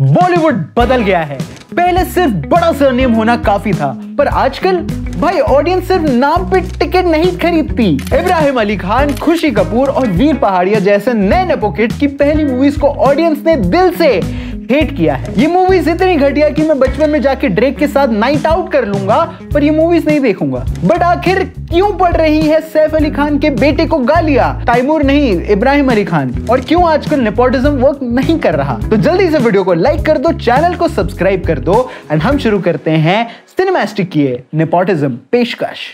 बॉलीवुड बदल गया है। पहले सिर्फ बड़ा सरनेम होना काफी था, पर आजकल भाई ऑडियंस सिर्फ नाम पे टिकट नहीं खरीदती। इब्राहिम अली खान, खुशी कपूर और वीर पहाड़िया जैसे नए नेपोकिड की पहली मूवीज को ऑडियंस ने दिल से हेट किया है। ये मूवीज इतनी घटिया कि मैं बचपन में जाके ड्रेक के साथ नाइट आउट कर लूंगा, पर ये मूवीज नहीं देखूंगा। बट आखिर क्यों पड़ रही है सैफ अली खान के बेटे को गालियां? तैमूर नहीं, इब्राहिम अली खान। और क्यों आजकल नेपोटिज्म वर्क नहीं कर रहा? तो जल्दी से वीडियो को लाइक कर दो, चैनल को सब्सक्राइब कर दो एंड हम शुरू करते हैं सिनेमैस्टिक की नेपोटिज्म पेशकश।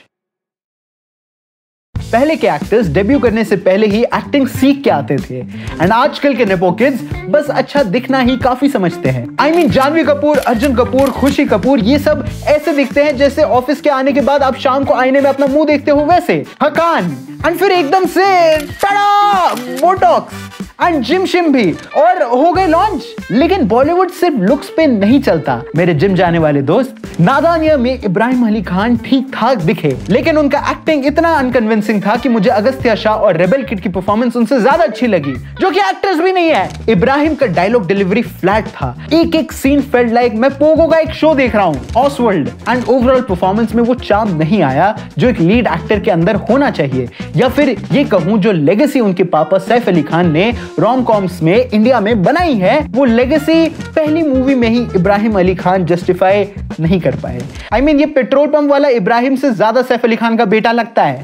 पहले के एक्टर्स डेब्यू करने से पहले ही एक्टिंग सीख के आते थे एंड आजकल के नेपो किड्स बस अच्छा दिखना ही काफी समझते हैं। I mean, जानवी कपूर, अर्जुन कपूर, खुशी कपूर ये सब ऐसे दिखते हैं जैसे ऑफिस के आने के बाद आप शाम को आईने में अपना मुंह देखते हो वैसे। हकान एंड फिर एकदम से टड़ा बोटॉक्स एंड जिम शिम भी और हो गए लॉन्च। लेकिन बॉलीवुड सिर्फ लुक्स पे नहीं चलता मेरे जिम जाने वाले दोस्त। नादानिया में इब्राहिम अली खान ठीक ठाक दिखे, लेकिन उनका एक्टिंग इतना अनकन्विंसिंग था कि मुझे अगस्त्या शाह और रेबेल किड की परफॉर्मेंस उनसे ज्यादा अच्छी लगी, जो कि एक्टर्स भी नहीं है। इब्राहिम का डायलॉग डिलीवरी फ्लैट था, एक एक सीन फेल्ट लाइक मैं पोगो का एक शो देख रहा हूँ, ऑसवर्ल्ड। एंड ओवरऑल परफॉर्मेंस में वो चार्म नहीं आया जो एक लीड एक्टर के अंदर होना चाहिए, या फिर ये कहूं जो लेगेसी उनके पापा सैफ अली खान ने रोम कॉम्स में इंडिया में बनाई है, वो लेगेसी पहली मूवी में ही इब्राहिम अली खान जस्टिफाई नहीं कर पाए। I mean, ये पेट्रोल पंप वाला इब्राहिम से ज्यादा सैफ अली खान का बेटा लगता है।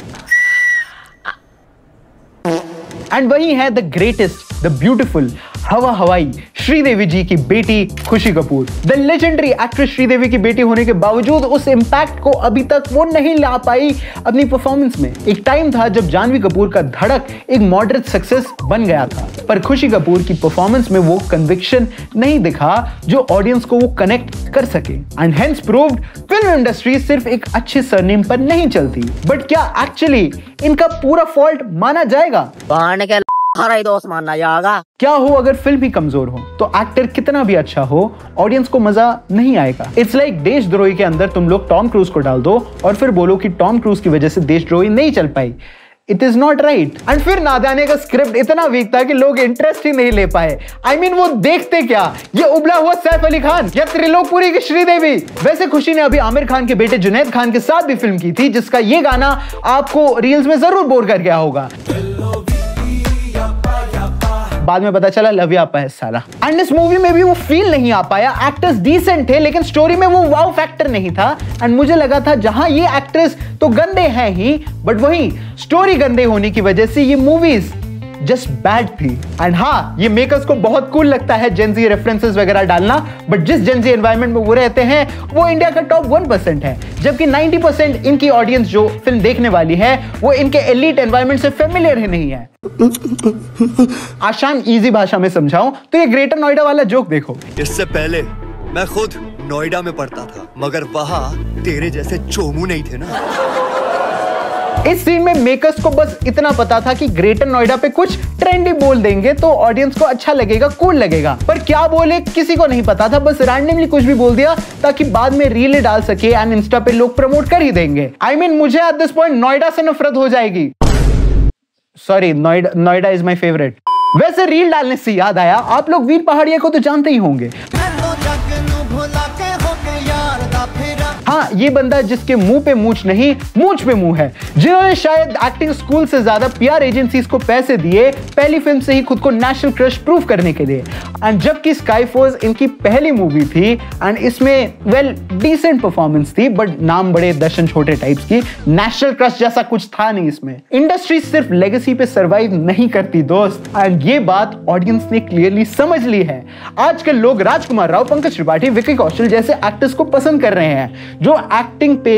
एंड वही है द ग्रेटेस्ट, द ब्यूटीफुल, हवा हवाई श्रीदेवी जी की बेटी खुशी Kapoor. The legendary actress Sridevi की बेटी होने के बावजूद उस इंपैक्ट को अभी तक वो नहीं ला पाई अपनी परफॉर्मेंस में। एक टाइम था जब जानवी कपूर का धड़क एक मॉडरेट सक्सेस बन गया था, पर खुशी कपूर की परफॉर्मेंस में वो कन्विक्शन नहीं दिखा जो ऑडियंस को वो कनेक्ट कर सके। And hence proved film industry सिर्फ एक अच्छे सरनेम पर नहीं चलती। बट क्या एक्चुअली इनका पूरा फॉल्ट माना जाएगा? हरा ही दोस्त मानना जाएगा। क्या हो अगर फिल्म ही कमजोर हो तो एक्टर कितना भी अच्छा हो ऑडियंस को मजा नहीं आएगा। इट्स लाइक देशद्रोही के अंदर तुम लोग टॉम क्रूज को डाल दो और फिर बोलो कि टॉम क्रूज की वजह से देशद्रोही नहीं चल पाई। It is not right. And फिर नादाने का स्क्रिप्ट इतना वीक था कि लोग इंटरेस्ट ही नहीं ले पाए। I mean, वो देखते क्या, ये उबला हुआ सैफ अली खान या त्रिलोकपुरी की श्रीदेवी। वैसे खुशी ने अभी आमिर खान के बेटे जुनैद खान के साथ भी फिल्म की थी, जिसका ये गाना आपको रील्स में जरूर बोर कर गया होगा। बाद में पता चला लव या है साला। एंड इस मूवी में भी वो फील नहीं आ पाया। एक्टर्स डिसेंट थे लेकिन स्टोरी में वो वाव फैक्टर नहीं था। एंड मुझे लगा था जहां ये एक्ट्रेस तो गंदे हैं ही, बट वहीं स्टोरी गंदे होने की वजह से ये मूवीज जस्ट बैड थी। एंड हाँ, ये मेकर्स को बहुत कूल लगता है जेनजी रेफरेंसेस वगैरह डालना, बट जिस जेनजी एनवायरनमेंट में वो रहते हैं वो इंडिया का टॉप 1% है, जबकि 90% इनकी ऑडियंस जो फिल्म देखने वाली है वो इनके एलीट एनवायरनमेंट से फेमिलियर ही नहीं है। आसान इजी भाषा में समझाऊं तो ये ग्रेटर नोएडा वाला जोक देखो। इससे पहले मैं खुद नोएडा में पढ़ता था, मगर वहां तेरे जैसे चोमू नहीं थे ना। इस सीन में मेकर्स को बस इतना पता था कि ग्रेटर नोएडा पे कुछ ट्रेंडी बोल देंगे तो ऑडियंस को अच्छा लगेगा, कूल लगेगा, पर क्या बोले किसी को नहीं पता था। बस रैंडमली कुछ भी बोल दिया ताकि बाद में रील डाल सके एंड इंस्टा पे लोग प्रमोट कर ही देंगे। I mean, मुझे एट दिस पॉइंट नोएडा से नफरत हो जाएगी। Sorry, Noida is my favourite. वैसे रील डालने से याद आया, आप लोग वीर पहाड़िया को तो जानते ही होंगे। हाँ, ये बंदा जिसके मुंह पे मूंछ नहीं, मूंछ पे मुंह है, जिन्होंने शायद एक्टिंग स्कूल से ज्यादा पीआर एजेंसीज को पैसे दिए पहली फिल्म से ही खुद को नेशनल क्रश प्रूव करने के लिए। एंड जबकि स्काई फोर्स इनकी पहली मूवी थी एंड इसमें वेल डिसेंट परफॉर्मेंस थी, बट नाम बड़े दर्शन छोटे टाइप्स की, नेशनल क्रश जैसा कुछ था नहीं इसमें। इंडस्ट्री सिर्फ लेगेसी पे सर्वाइव नहीं करती दोस्त, एंड ये बात ऑडियंस ने क्लियरली समझ ली है। आजकल लोग राजकुमार राव, पंकज त्रिपाठी, विकी कौशल जैसे एक्टर्स को पसंद कर रहे हैं जो एक्टिंग पे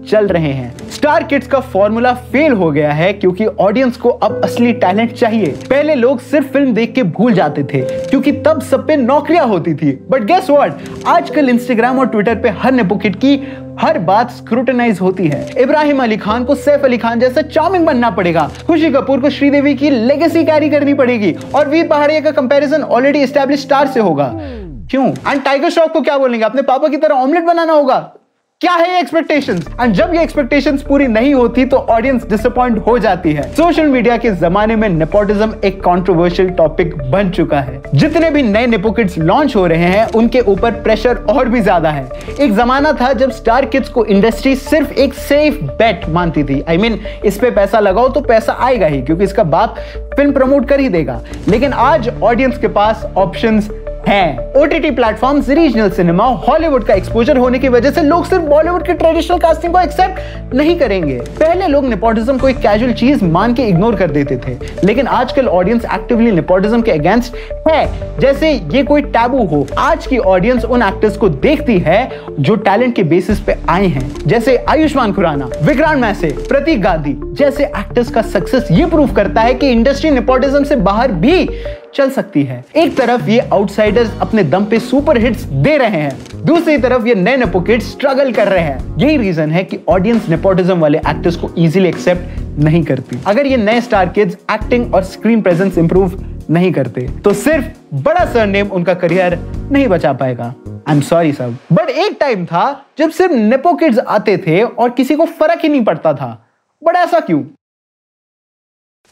चल रहे हैं। स्टार किड्स का फॉर्मूला फेल हो गया है क्योंकि ऑडियंस को अब असली टैलेंट चाहिए। पहले लोग सिर्फ फिल्म देख के भूल जाते थे क्योंकि तब सब पे नौकरियां होती थी, बट गेस व्हाट, आजकल इंस्टाग्राम और ट्विटर पे हर नेपोकिड की हर बात स्क्रूटनाइज होती है। इब्राहिम अली खान को सैफ अली खान जैसा चार्मिंग बनना पड़ेगा, खुशी कपूर को श्रीदेवी की लेगेसी कैरी करनी पड़ेगी, और वीर पहाड़िया का कंपैरिजन ऑलरेडी एस्टैब्लिश्ड स्टार से होगा। क्यों? एंड टाइगर श्रॉफ को क्या बोलेंगे, अपने पापा की तरह ऑमलेट बनाना होगा। क्या है ये एक्सपेक्टेशंस, एंड जब ये एक्सपेक्टेशंस पूरी नहीं होती तो ऑडियंस डिसअपॉइंट हो जाती है। सोशल मीडिया के जमाने में नेपोटिज्म एक कंट्रोवर्शियल टॉपिक बन चुका है। जितने भी नए नेपो किड्स लॉन्च हो रहे हैं उनके ऊपर प्रेशर और भी ज्यादा है। एक जमाना था जब स्टार किड्स को इंडस्ट्री सिर्फ एक सेफ बेट मानती थी। I mean, इस पे पैसा लगाओ तो पैसा आएगा ही क्योंकि इसका बाप फिल्म प्रमोट कर ही देगा। लेकिन आज ऑडियंस के पास ऑप्शंस हैं। OTT platforms, regional cinema, Hollywood का एक्सपोजर होने की वजह से लोग सिर्फ बॉलीवुड के ट्रेडिशनल कास्टिंग को एक्सेप्ट नहीं करेंगे। पहले लोग नेपोटिज्म को एक कैजुअल चीज मान के इग्नोर कर देते थे, लेकिन आजकल ऑडियंस एक्टिवली नेपोटिज्म के अगेंस्ट है, जैसे ये कोई टैबू हो। आज की ऑडियंस उन एक्टर्स को देखती है जो टैलेंट के बेसिस पे आए हैं, जैसे आयुष्मान खुराना, विक्रांत मैसे, प्रतीक गांधी जैसे एक्टर्स का सक्सेस ये प्रूव करता है कि इंडस्ट्री नेपोटिज्म से बाहर भी चल सकती है। एक तरफ ये आउटसाइडर्स अपने दम पे सुपर हिट्स दे रहे हैं, दूसरी तरफ ये नए नेपो किड्स स्ट्रगल कर रहे हैं। यही रीजन है कि ऑडियंस नेपोटिज्म वाले एक्टर्स को इजीली एक्सेप्ट नहीं करती। अगर ये नए स्टार किड्स एक्टिंग और स्क्रीन प्रेजेंस इंप्रूव नहीं करते तो सिर्फ बड़ा सरनेम उनका करियर नहीं बचा पाएगा। आई एम सॉरी सब, बट एक टाइम था जब सिर्फ नेपो किड्स आते थे और किसी को फर्क ही नहीं पड़ता था। बट ऐसा क्यों?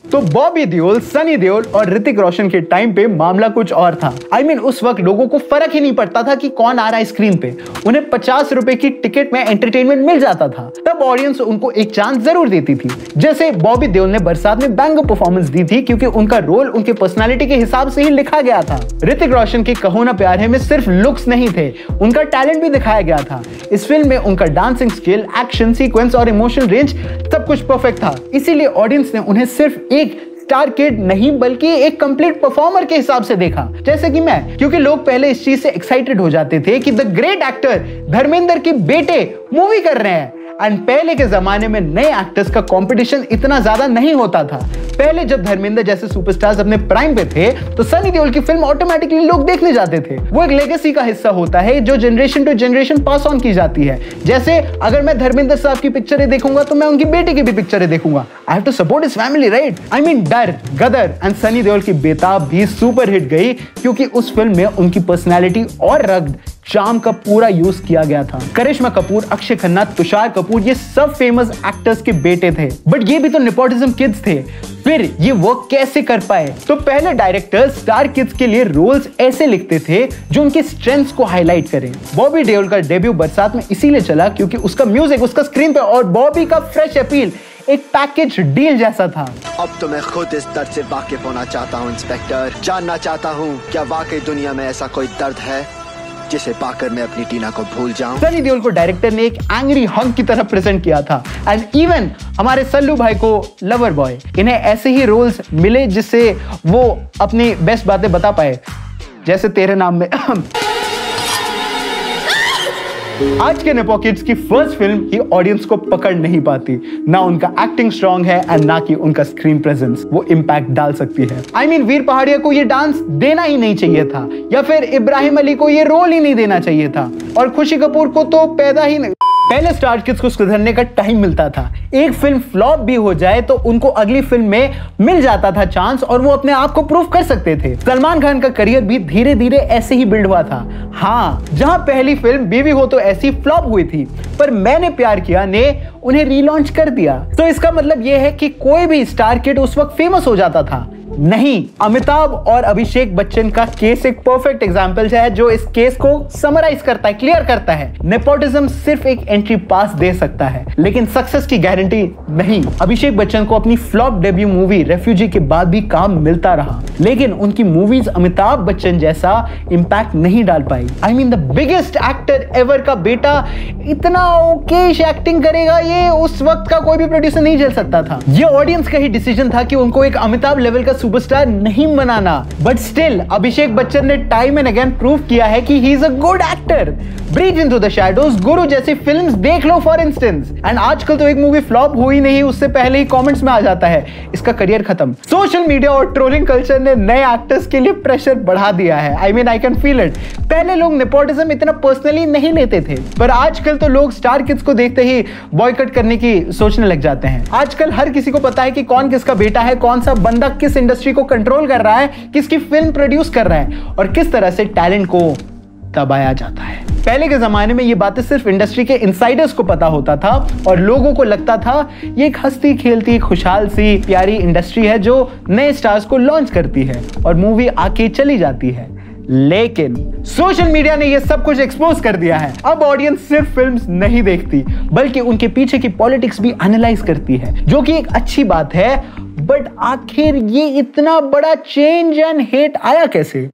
तो बॉबी देओल, सनी देओल और ऋतिक रोशन के टाइम पे मामला कुछ और था। I mean, उस वक्त लोगों को फर्क ही नहीं पड़ता था कि कौन आ रहा है स्क्रीन पे। उन्हें 50 रुपए की टिकट में एंटरटेनमेंट मिल जाता था। तब ऑडियंस उनको एक चांस जरूर देती थी। जैसे बॉबी देओल ने बरसात में बैंगो परफॉर्मेंस दी थी क्योंकि उनका रोल उनके पर्सनालिटी के हिसाब से ही लिखा गया था। ऋतिक रोशन के कहो ना प्यार है में सिर्फ लुक्स नहीं थे, उनका टैलेंट भी दिखाया गया था। इस फिल्म में उनका डांसिंग स्किल, एक्शन सीक्वेंस और इमोशनल रेंज सब कुछ परफेक्ट था। इसीलिए ऑडियंस ने उन्हें सिर्फ एक स्टार किड नहीं बल्कि एक कंप्लीट परफॉर्मर के हिसाब से देखा, जैसे कि मैं, क्योंकि लोग पहले इस चीज से एक्साइटेड हो जाते थे कि द ग्रेट एक्टर धर्मेंद्र के बेटे मूवी कर रहे हैं। एंड पहले के जमाने में नए एक्टर्स का कंपटीशन इतना ज्यादा नहीं होता था। पहले जब धर्मेंद्र जैसे सुपरस्टार्स अपने प्राइम पे थे तो सनी देओल की फिल्म ऑटोमेटिकली लोग देखने जाते थे। वो एक लेगेसी का हिस्सा होता है जो generation to generation pass on की जाती है। जैसे अगर मैं धर्मेंद्र साहब की पिक्चरें देखूंगा तो मैं उनकी बेटे की भी पिक्चरें देखूंगा। I have to support his family, right? I mean, Darr, Gadar and Sunny Deol की बेताब भी सुपर हिट गई क्योंकि उस फिल्म में उनकी पर्सनैलिटी और रग्ड चार्म का पूरा यूज किया गया था। करिश्मा कपूर, अक्षय खन्ना, तुषार कपूर ये सब फेमस एक्टर्स के बेटे थे, बट ये भी तो नेपोटिज्म किड्स थे। फिर ये वर्क कैसे कर पाए? तो पहले डायरेक्टर्स स्टार किड्स के लिए रोल्स ऐसे लिखते थे जो उनके स्ट्रेंथ्स को हाईलाइट करें। बॉबी देओल का डेब्यू बरसात में इसीलिए चला क्योंकि उसका म्यूजिक, उसका स्क्रीन पे और बॉबी का फ्रेश अपील एक पैकेज डील जैसा था। अब तो मैं खुद इस दर्द से वाकिफ होना चाहता हूँ इंस्पेक्टर, जानना चाहता हूँ क्या वाकई दुनिया में ऐसा कोई दर्द है जिसे पाकर मैं अपनी टीना को भूल जाऊं। सनी देओल को डायरेक्टर ने एक एंग्री हंक की तरह प्रेजेंट किया था एंड इवन हमारे सल्लू भाई को लवर बॉय। इन्हें ऐसे ही रोल्स मिले जिससे वो अपनी बेस्ट बातें बता पाए, जैसे तेरे नाम में। आज के नेपो किड्स की फर्स्ट फिल्म ही ऑडियंस को पकड़ नहीं पाती। ना उनका एक्टिंग स्ट्रांग है एंड ना कि उनका स्क्रीन प्रेजेंस वो इम्पैक्ट डाल सकती है। आई मीन, वीर पहाड़िया को ये डांस देना ही नहीं चाहिए था, या फिर इब्राहिम अली को ये रोल ही नहीं देना चाहिए था, और खुशी कपूर को तो पैदा ही नहीं। पहले स्टार किड्स को सुधरने का टाइम मिलता था। एक फिल्म फ्लॉप भी हो जाए तो उनको अगली फिल्म में मिल जाता था चांस और वो अपने आप को प्रूव कर सकते थे। सलमान खान का करियर भी धीरे धीरे ऐसे ही बिल्ड हुआ था। हाँ, जहां पहली फिल्म बीवी हो तो ऐसी फ्लॉप हुई थी, पर मैंने प्यार किया ने उन्हें रीलॉन्च कर दिया। तो इसका मतलब यह है कि कोई भी स्टार किड उस वक्त फेमस हो जाता था? नहीं। अमिताभ और अभिषेक बच्चन का केस एक परफेक्ट एग्जांपल है जो इस केस को समराइज करता है, क्लियर करता है। नेपोटिज्म सिर्फ एक एंट्री पास दे सकता है लेकिन सक्सेस की गारंटी नहीं। अभिषेक बच्चन को अपनी फ्लॉप डेब्यू मूवी रेफ्यूजी के बाद भी काम मिलता रहा, लेकिन उनकी मूवीज अमिताभ बच्चन जैसा इंपैक्ट नहीं डाल पाई। I mean, the biggest actor ever का बेटा इतना ओकेश एक्टिंग करेगा, ये उस वक्त का कोई भी प्रोड्यूसर नहीं झेल सकता था। ये ऑडियंस का ही डिसीजन था कि उनको एक अमिताभ लेवल का सुपरस्टार नहीं बनाना, बट स्टिल अभिषेक बच्चन ने टाइम एंड अगेन प्रूव किया है कि he is a good actor. Breathe into the shadows, Guru जैसी फिल्म्स देख लो फॉर इंस्टेंस। एंड आजकल तो एक मूवी फ्लॉप हुई नहीं उससे पहले ही कमेंट्स में आ जाता है इसका करियर खत्म। सोशल मीडिया और ट्रोलिंग कल्चर ने नए एक्टर्स के लिए प्रेशर बढ़ा दिया है। I mean, I can feel it. पहले लोग नेपोटिज्म इतना पर्सनली नहीं लेते थे, पर आजकल तो लोग स्टार किड्स को देखते ही बॉयकॉट करने की सोचने लग जाते हैं। आजकल हर किसी को पता है कि कौन किसका बेटा है, कौन सा बंदा किस इंडस्ट्री को कंट्रोल कर रहा है, किसकी फिल्म प्रोड्यूस कर रहा है और किस तरह से टैलेंट को दबाया जाता है। पहले के जमाने में ये बातें सिर्फ इंडस्ट्री के इनसाइडर्स को पता होता था और लोगों को लगता था ये एक हंसती खेलती खुशहाल सी प्यारी इंडस्ट्री है जो नए स्टार्स को लॉन्च करती है और मूवी आके चली जाती है। लेकिन सोशल मीडिया ने ये सब कुछ एक्सपोज कर दिया है। अब ऑडियंस सिर्फ फिल्म्स नहीं देखती बल्कि उनके पीछे की पॉलिटिक्स भी एनालाइज करती है, जो कि एक अच्छी बात है। बट आखिर ये इतना बड़ा चेंज एंड हेट आया कैसे?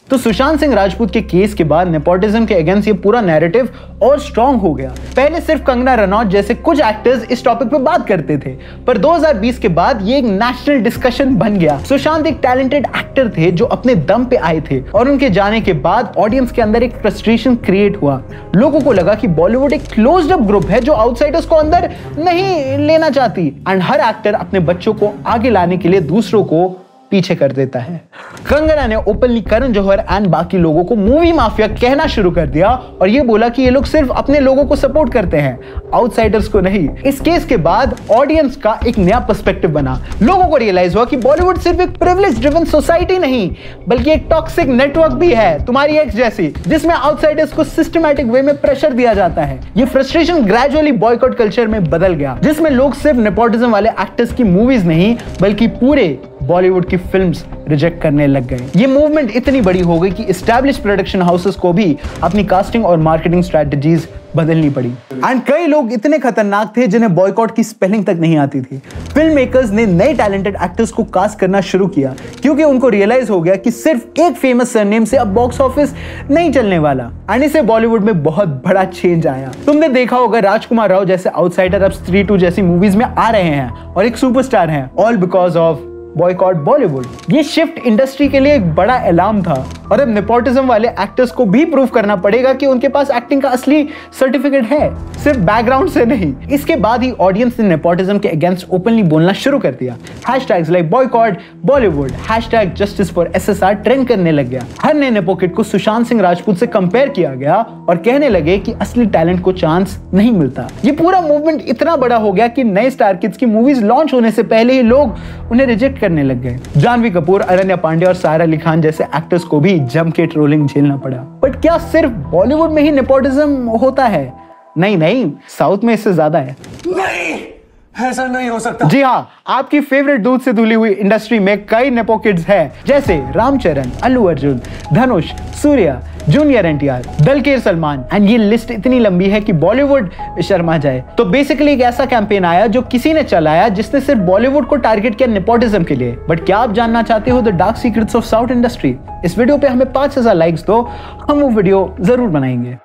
तो सुशांत सिंह राजपूत के केस के बाद नेपोटिज्म के अगेंस्ट ये पूरा नैरेटिव और स्ट्रॉन्ग हो गया। पहले सिर्फ कंगना रनौत जैसे कुछ एक्टर्स इस टॉपिक पे बात करते थे, पर 2020 के बाद ये एक नेशनल डिस्कशन बन गया। सुशांत एक टैलेंटेड एक्टर थे जो अपने दम पे आए थे और उनके जाने के बाद ऑडियंस के अंदर एक फ्रस्ट्रेशन क्रिएट हुआ। लोगों को लगा कि बॉलीवुड एक क्लोज्ड अप ग्रुप है जो आउटसाइडर्स को अंदर नहीं लेना चाहती एंड हर एक्टर अपने बच्चों को आगे लाने के लिए दूसरों को पीछे कर देता है। कंगना ने ओपनली करण जौहर एंड बाकी लोगों को मूवी माफिया कहना शुरू कर दिया और ये बोला कि ये लोग सिर्फ अपने लोगों को सपोर्ट करते हैं, आउटसाइडर्स को नहीं। इस केस के बाद ऑडियंस का एक नया पर्सपेक्टिव बना। लोगों को रियलाइज हुआ कि बॉलीवुड सिर्फ एक प्रिविलेज ड्रिवन सोसाइटी नहीं बल्कि एक टॉक्सिक नेटवर्क भी है, तुम्हारी एक्स जैसी, जिसमें आउटसाइडर्स को सिस्टमैटिक वे में प्रेशर दिया जाता है। ये फ्रस्ट्रेशन ग्रेजुअली बॉयकॉट कल्चर में बदल गया, जिसमें लोग सिर्फ नेपोटिज्म वाले एक्टर्स की मूवीज नहीं बल्कि पूरे बॉलीवुड की फिल्म्स रिजेक्ट करने लग गए। ये मूवमेंट इतनी बड़ी हो गई कि एस्टैब्लिश प्रोडक्शन हाउसेस को भी अपनी कास्टिंग और मार्केटिंग स्ट्रेटजीज बदलनी पड़ी। एंड कई लोग इतने खतरनाक थे जिन्हें बॉयकॉट की स्पेलिंग तक नहीं आती थी। फिल्म मेकर्स ने नए टैलेंटेड एक्टर्स को कास्ट करना शुरू किया क्योंकि उनको रियलाइज हो गया कि सिर्फ एक फेमस सरनेम से अब बॉक्स ऑफिस नहीं चलने वाला। एंड इससे बॉलीवुड में बहुत बड़ा चेंज आया। तुमने देखा होगा राजकुमार राव जैसे आउटसाइडर अब स्त्री 2 जैसी मूवीज में आ रहे हैं और एक सुपरस्टार हैं, all because of boycott Bollywood. ये शिफ्ट इंडस्ट्री के लिए एक बड़ा अलार्म था और अब नेपोटिज्म वाले एक्टर्स को भी प्रूव करना पड़ेगा कि उनके पास एक्टिंग का असली सर्टिफिकेट है, सिर्फ बैकग्राउंड से नहीं। इसके बाद ही ऑडियंस ने नेपोटिज्म के अगेंस्ट ओपनली बोलना शुरू कर दिया। Hashtags like boycott Bollywood, hashtag justice for SSR trend करने लग गया। हर नए नेपो किड को सुशांत सिंह राजपूत से कंपेयर किया गया और कहने लगे कि असली टैलेंट को चांस नहीं मिलता। ये पूरा मूवमेंट इतना बड़ा हो गया कि नए स्टार किड्स की मूवीज लॉन्च होने से पहले ही लोग उन्हें रिजेक्ट करने लग गए। जानवी कपूर, अनन्या पांडे और सारा अली खान जैसे एक्टर्स को भी जम के ट्रोलिंग झेलना पड़ा। बट क्या सिर्फ बॉलीवुड में ही नेपोटिज्म होता है? नहीं, साउथ में इससे ज्यादा है। नहीं, ऐसा नहीं हो सकता। जी हाँ, आपकी फेवरेट दूध से धुली हुई इंडस्ट्री में कई नेपो किड्स हैं, जैसे Ram Charan, Allu Arjun, Dhanush, Suriya, junior NTR, Dulquer Salmaan and ये लिस्ट इतनी लंबी है कि बॉलीवुड शर्मा जाए। तो बेसिकली एक ऐसा कैंपेन आया जो किसी ने चलाया जिसने सिर्फ बॉलीवुड को टारगेट किया नेपोटिज्म के लिए। बट क्या आप जानना चाहते हो the dark secrets of south industry? इस वीडियो पे हमें 5000 लाइक्स दो, हम वो वीडियो जरूर बनाएंगे।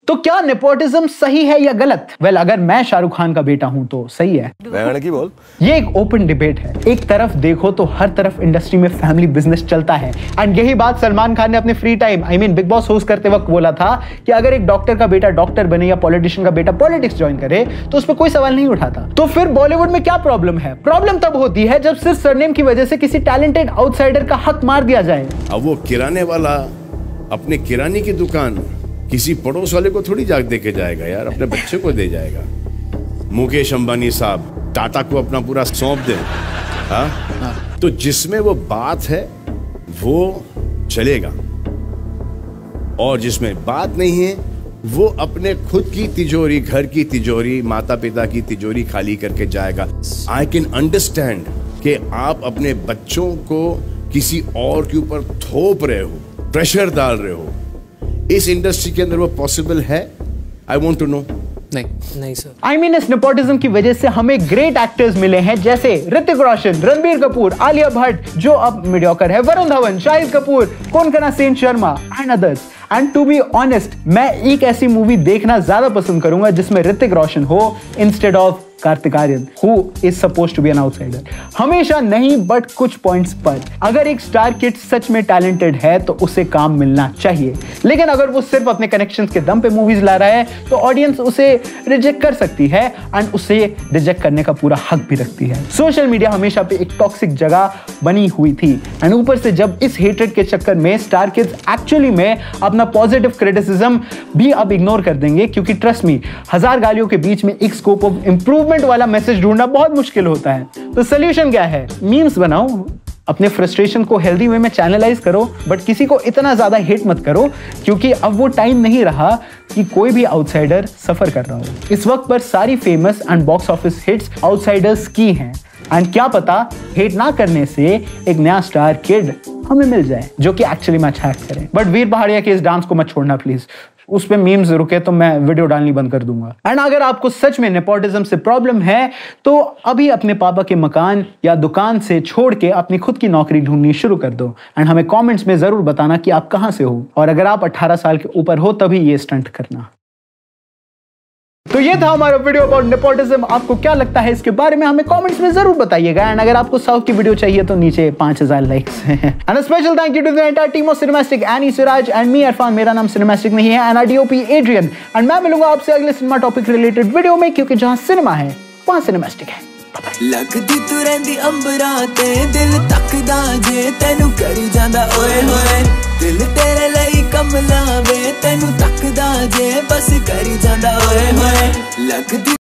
तो क्या नेपोटिज्म सही है या गलत? वेल, अगर मैं शाहरुख खान का बेटा हूं तो सही है। की बोल। ये एक ओपन डिबेट है। एक तरफ देखो तो हर तरफ इंडस्ट्री में फैमिली बिजनेस चलता है एंड यही बात सलमान खान ने अपने free time big boss host करते वक्त बोला था कि अगर एक डॉक्टर का बेटा डॉक्टर बने या पॉलिटिशियन का बेटा पॉलिटिक्स ज्वाइन करे तो उस पर कोई सवाल नहीं उठाता। तो फिर बॉलीवुड में क्या प्रॉब्लम है? प्रॉब्लम तब होती है जब सिर्फ सरनेम की वजह से किसी टैलेंटेड आउटसाइडर का हक मार दिया जाए। अब वो किराने वाला अपने किराने की दुकान किसी पड़ोस वाले को थोड़ी जाग दे के जाएगा यार, अपने बच्चे को दे जाएगा। मुकेश अंबानी साहब टाटा को अपना पूरा सौंप दे, तो जिसमें वो बात है वो चलेगा और जिसमें बात नहीं है वो अपने खुद की तिजोरी, घर की तिजोरी, माता पिता की तिजोरी खाली करके जाएगा। आई कैन अंडरस्टैंड कि आप अपने बच्चों को किसी और के ऊपर थोप रहे हो, प्रेशर डाल रहे हो। इस इंडस्ट्री के अंदर वो पॉसिबल है? I want to know. नहीं सर। इस नेपोटिज्म की वजह से हमें ग्रेट एक्टर्स मिले हैं जैसे ऋतिक रोशन, रणबीर कपूर, आलिया भट्ट जो अब मीडियोकर है, Varun Dhawan, Shahid Kapoor, Konkona Sen Sharma and others. And to be honest, मैं एक ऐसी मूवी देखना ज्यादा पसंद करूंगा जिसमें ऋतिक रोशन हो instead of Kartik Aaryan, who is supposed to be an outsider। हमेशा नहीं बट कुछ पॉइंट्स पर। अगर एक स्टार किड सच में टैलेंटेड है तो उसे काम मिलना चाहिए, लेकिन अगर वो सिर्फ अपने कनेक्शंस के दम पे मूवीज ला रहा है तो ऑडियंस उसे रिजेक्ट कर सकती है एंड उसे रिजेक्ट करने का पूरा हक भी रखती है। सोशल मीडिया हमेशा पे एक टॉक्सिक जगह बनी हुई थी एंड ऊपर से जब इस हेट्रेड के चक्कर में स्टार किड्स एक्चुअली में अपना पॉजिटिव क्रिटिसिज्म भी अब इग्नोर कर देंगे, क्योंकि ट्रस्ट मी, 1000 गालियों के बीच में एक स्कोप ऑफ इंप्रूवमेंट वाला मैसेज ढूंढना बहुत मुश्किल होता है। तो सॉल्यूशन क्या है? मीम्स बनाओ, अपने फ्रस्ट्रेशन को हेल्दी वे में चैनलाइज करो, बट किसी को इतना ज्यादा हेट मत करो, क्योंकि अब वो टाइम नहीं रहा कि कोई भी आउटसाइडर सफर कर रहा हो। इस वक्त पर सारी famous and box office hits outsiders की हैं, एंड क्या पता हेट ना करने से एक नया स्टार किड हमें मिल जाए जो कि एक्चुअली मैच हैक करे। बट वीर पहाड़िया के इस डांस को मत छोड़ना प्लीज, उस पे मीम्स रुके तो मैं वीडियो डालनी बंद कर दूंगा। एंड अगर आपको सच में नेपोटिज्म से प्रॉब्लम है तो अभी अपने पापा के मकान या दुकान से छोड़ के अपनी खुद की नौकरी ढूंढनी शुरू कर दो, एंड हमें कमेंट्स में जरूर बताना कि आप कहां से हो, और अगर आप 18 साल के ऊपर हो तभी ये स्टंट करना। तो ये था हमारा वीडियो अबाउट नेपोटिज्म। आपको क्या लगता है इसके बारे में हमें कमेंट्स में जरूर बताइएगा, एंड अगर आपको साउथ की वीडियो चाहिए तो नीचे 5000 likes and special thank you to the entire team of Cinemastic, Annie Siraj and me Irfan. मेरा नाम सिनेमैस्टिक नहीं है, एंड डीओपी एड्रियन, एंड मैं मिलूंगा आपसे अगले सिनेमा टॉपिक रिलेटेड वीडियो में, क्योंकि जहां सिनेमा है वहां सिनेमैस्टिक है। लगदी तू रहंदी अंबरां ते दिल तकदा जे तैनू करी जांदा ओए होए, दिल तेरे ਲਈ कमला वे तैनू तकदा जे बस करी जांदा ओए होए। लगदी